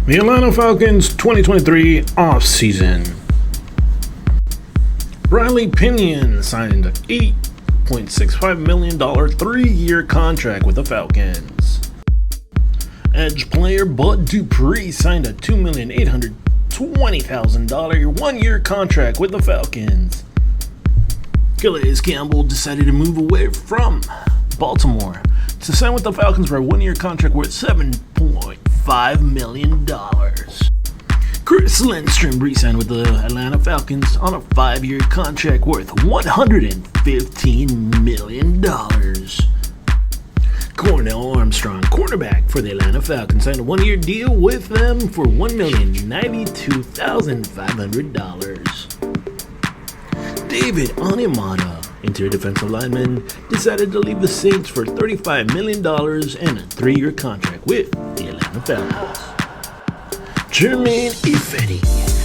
The Atlanta Falcons 2023 offseason. Riley Pinion signed an $8.65 million 3-year contract with the Falcons. Edge player Bud Dupree signed a $2,820,000 1-year contract with the Falcons. Calais Campbell decided to move away from Baltimore to sign with the Falcons for a 1-year contract worth $7.5 million. Chris Lindstrom re-signed with the Atlanta Falcons on a 5-year contract worth $115 million. Cornell Armstrong, cornerback for the Atlanta Falcons, signed a 1-year deal with them for $1,092,500. David Onyemata, interior defensive lineman, decided to leave the Saints for $35 million and a 3-year contract with the Atlanta Falcons. Jermaine Ifedi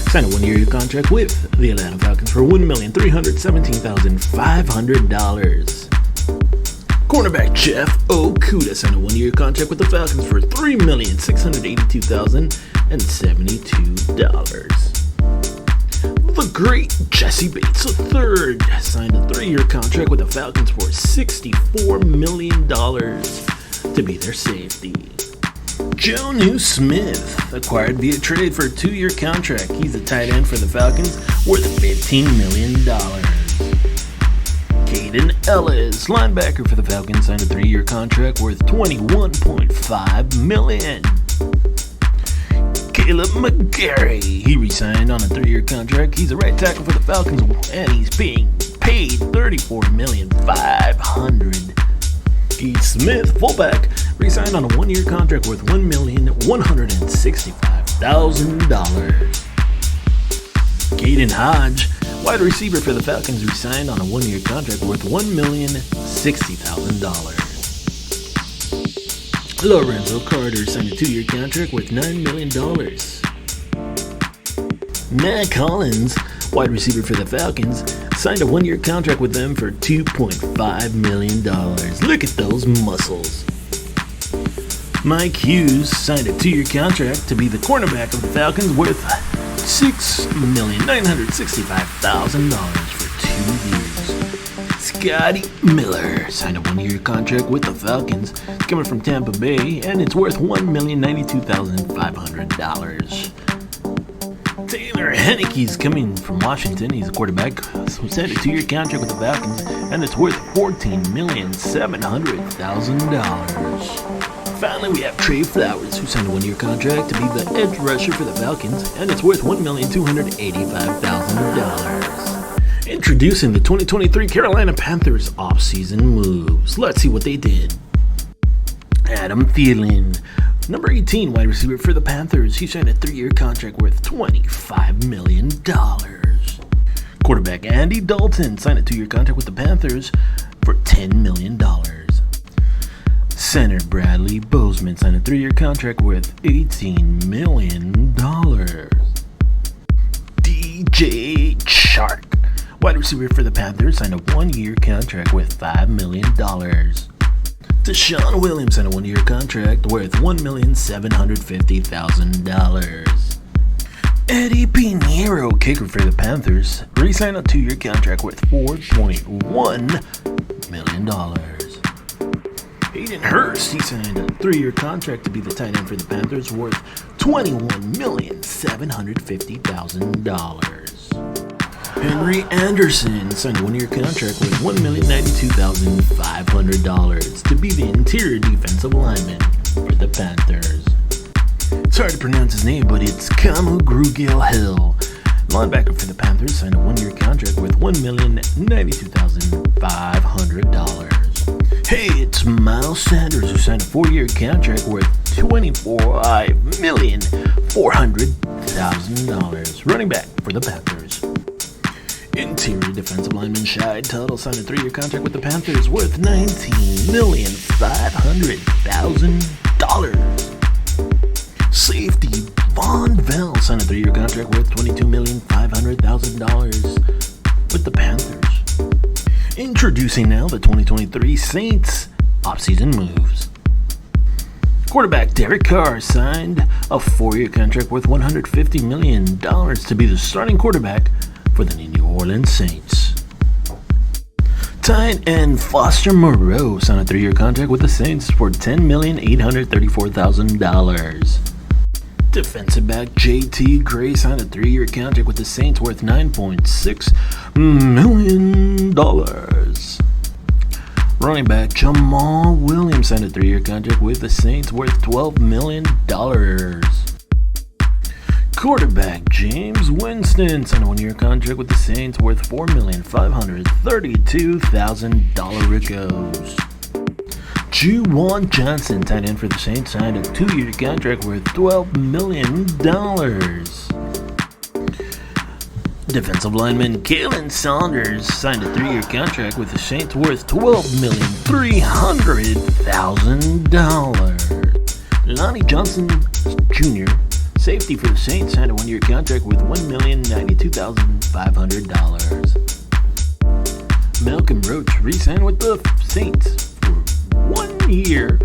signed a 1-year contract with the Atlanta Falcons for $1,317,500. Cornerback Jeff Okudah signed a 1-year contract with the Falcons for $3,682,072. The great Jesse Bates III signed a 3-year contract with the Falcons for $64 million to be their safety. Jonnu Smith acquired via trade for a 2-year contract. He's a tight end for the Falcons worth $15 million. Caden Ellis, linebacker for the Falcons, signed a 3-year contract worth $21.5 million. Caleb McGarry, he re-signed on a 3-year contract. He's a right tackle for the Falcons, and he's being paid $34,500,000. Keith Smith, fullback, re-signed on a 1-year contract worth $1,165,000. Caden Hodge, wide receiver for the Falcons, re-signed on a 1-year contract worth $1,060,000. Lorenzo Carter signed a 2-year contract worth $9 million. Matt Collins, wide receiver for the Falcons, signed a 1-year contract with them for $2.5 million. Look at those muscles. Mike Hughes signed a 2-year contract to be the cornerback of the Falcons worth $6,965,000 for 2 years. Scotty Miller signed a 1-year contract with the Falcons. It's coming from Tampa Bay, and it's worth $1,092,500. Taylor Heinicke's coming from Washington. He's a quarterback who signed a 2-year contract with the Falcons, and it's worth $14,700,000. Finally, we have Trey Flowers, who signed a 1-year contract to be the edge rusher for the Falcons, and it's worth $1,285,000. Introducing the 2023 Carolina Panthers offseason moves. Let's see what they did. Adam Thielen, number 18 wide receiver for the Panthers. He signed a 3-year contract worth $25 million. Quarterback Andy Dalton signed a 2-year contract with the Panthers for $10 million. Center Bradley Bozeman signed a 3-year contract worth $18 million. DJ Chark, wide receiver for the Panthers, signed a 1-year contract with $5 million. Deshaun Williams signed a 1-year contract worth $1,750,000. Eddie Pinheiro, kicker for the Panthers, re-signed a 2-year contract worth $4.1 million. Hayden Hurst, he signed a 3-year contract to be the tight end for the Panthers worth $21,750,000. Henry Anderson signed a 1-year contract worth $1,092,500 to be the interior defensive lineman for the Panthers. It's hard to pronounce his name, but it's Kamu Grugill-Hill. Linebacker for the Panthers signed a 1-year contract worth $1,092,500. Hey, it's Miles Sanders, who signed a 4-year contract worth $24,400,000. Running back for the Panthers. Interior defensive lineman Shai Tuttle signed a 3-year contract with the Panthers worth $19,500,000. Safety Von Bell signed a 3-year contract worth $22,500,000 with the Panthers. Introducing now the 2023 Saints offseason moves. Quarterback Derek Carr signed a 4-year contract worth $150 million to be the starting quarterback for the New Orleans Saints. Tight end Foster Moreau signed a 3-year contract with the Saints for $10,834,000. Defensive back JT Gray signed a 3-year contract with the Saints worth $9.6 million. Running back Jamal Williams signed a 3-year contract with the Saints worth $12 million. Quarterback James Winston signed a 1-year contract with the Saints worth $4,532,000. Juwan Johnson, tight end for the Saints, signed a 2-year contract worth $12 million. Defensive lineman Kalen Saunders signed a 3-year contract with the Saints worth $12,300,000. Lonnie Johnson Jr., safety for the Saints, signed a 1-year contract with $1,092,500. Malcolm Roach re-signed with the Saints for 1 year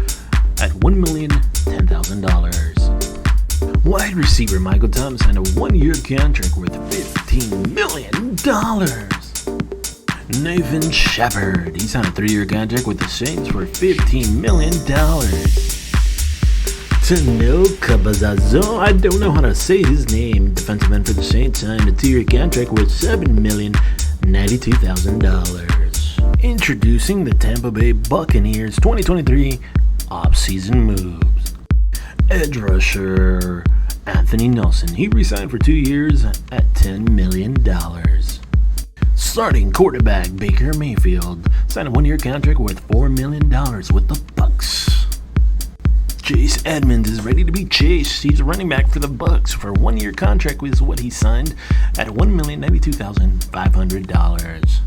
at $1,010,000. Wide receiver Michael Thomas signed a 1-year contract worth $15 million. Nathan Shepard, he signed a 3-year contract with the Saints for $15 million. Tano Cabazazo, I don't know how to say his name, defensive end for the Saints, signed a 2-year contract worth $7,092,000. Introducing the Tampa Bay Buccaneers 2023 offseason moves. Edge rusher Anthony Nelson, he re-signed for 2 years at $10 million. Starting quarterback Baker Mayfield signed a 1-year contract worth $4 million with the Bucs. Chase Edmonds is ready to be chased. He's a running back for the Bucs for a 1-year contract with what he signed at $1,092,500.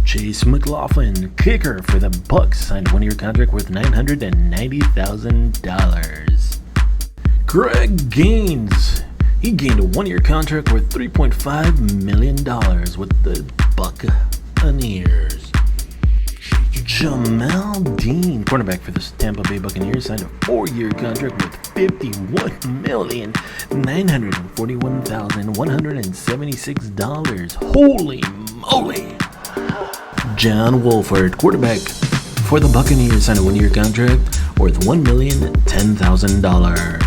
Chase McLaughlin, kicker for the Bucs, signed a 1-year contract worth $990,000. Greg Gaines, he gained a 1-year contract worth $3.5 million with the Buccaneers. Jamel Dean, cornerback for the Tampa Bay Buccaneers, signed a 4-year contract with $51,941,176. Holy moly! John Wolford, quarterback for the Buccaneers, signed a 1-year contract worth $1,010,000.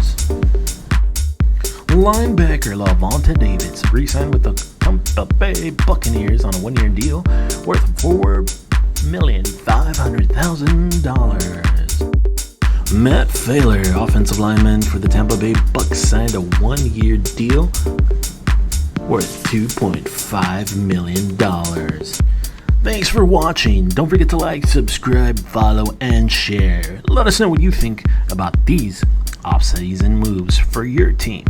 Linebacker Lavonte Davis re-signed with the Tampa Bay Buccaneers on a 1-year deal worth $4,500,000. Matt Failer, offensive lineman for the Tampa Bay Bucs, signed a 1-year deal worth $2.5 million. Thanks for watching. Don't forget to like, subscribe, follow, and share. Let us know what you think about these off-season moves for your team.